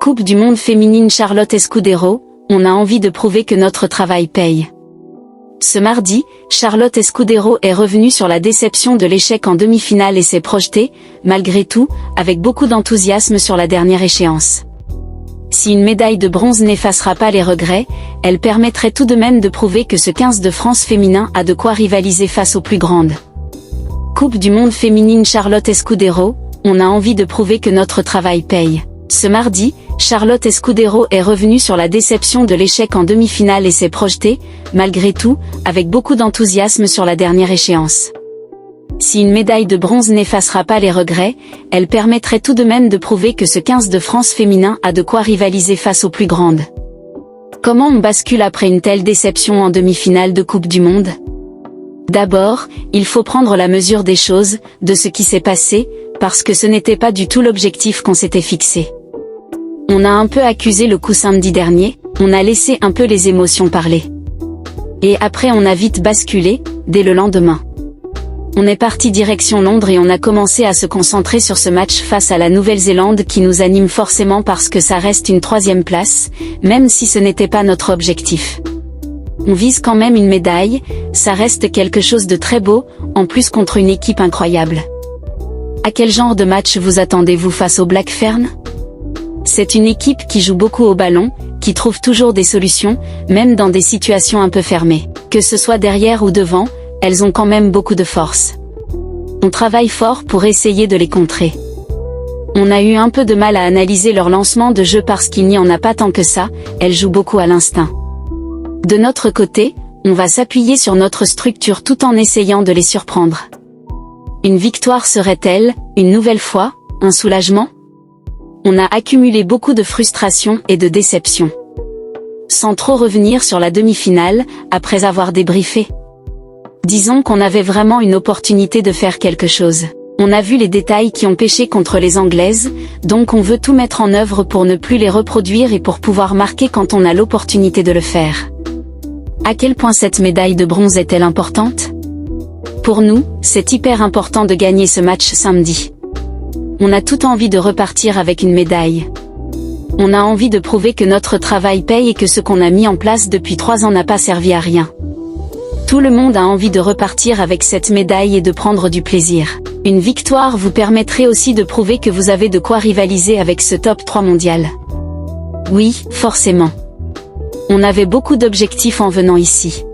Coupe du monde féminine Charlotte Escudero, on a envie de prouver que notre travail paye. Ce mardi, Charlotte Escudero est revenue sur la déception de l'échec en demi-finale et s'est projetée, malgré tout, avec beaucoup d'enthousiasme sur la dernière échéance. Si une médaille de bronze n'effacera pas les regrets, elle permettrait tout de même de prouver que ce 15 de France féminin a de quoi rivaliser face aux plus grandes. Coupe du monde féminine Charlotte Escudero, on a envie de prouver que notre travail paye. Ce mardi, Charlotte Escudero est revenue sur la déception de l'échec en demi-finale et s'est projetée, malgré tout, avec beaucoup d'enthousiasme sur la dernière échéance. Si une médaille de bronze n'effacera pas les regrets, elle permettrait tout de même de prouver que ce 15 de France féminin a de quoi rivaliser face aux plus grandes. Comment on bascule après une telle déception en demi-finale de Coupe du Monde ? D'abord, il faut prendre la mesure des choses, de ce qui s'est passé, parce que ce n'était pas du tout l'objectif qu'on s'était fixé. On a un peu accusé le coup samedi dernier, on a laissé un peu les émotions parler. Et après on a vite basculé, dès le lendemain. On est parti direction Londres et on a commencé à se concentrer sur ce match face à la Nouvelle-Zélande qui nous anime forcément parce que ça reste une 3e place, même si ce n'était pas notre objectif. On vise quand même une médaille, ça reste quelque chose de très beau, en plus contre une équipe incroyable. À quel genre de match vous attendez-vous face au Black Ferns ? C'est une équipe qui joue beaucoup au ballon, qui trouve toujours des solutions, même dans des situations un peu fermées. Que ce soit derrière ou devant, elles ont quand même beaucoup de force. On travaille fort pour essayer de les contrer. On a eu un peu de mal à analyser leur lancement de jeu parce qu'il n'y en a pas tant que ça, elles jouent beaucoup à l'instinct. De notre côté, on va s'appuyer sur notre structure tout en essayant de les surprendre. Une victoire serait-elle, une nouvelle fois, un soulagement ? On a accumulé beaucoup de frustration et de déception. Sans trop revenir sur la demi-finale, après avoir débriefé. Disons qu'on avait vraiment une opportunité de faire quelque chose. On a vu les détails qui ont péché contre les Anglaises, donc on veut tout mettre en œuvre pour ne plus les reproduire et pour pouvoir marquer quand on a l'opportunité de le faire. À quel point cette médaille de bronze est-elle importante ? Pour nous, c'est hyper important de gagner ce match samedi. On a toute envie de repartir avec une médaille. On a envie de prouver que notre travail paye et que ce qu'on a mis en place depuis 3 ans n'a pas servi à rien. Tout le monde a envie de repartir avec cette médaille et de prendre du plaisir. Une victoire vous permettrait aussi de prouver que vous avez de quoi rivaliser avec ce top 3 mondial. Oui, forcément. On avait beaucoup d'objectifs en venant ici.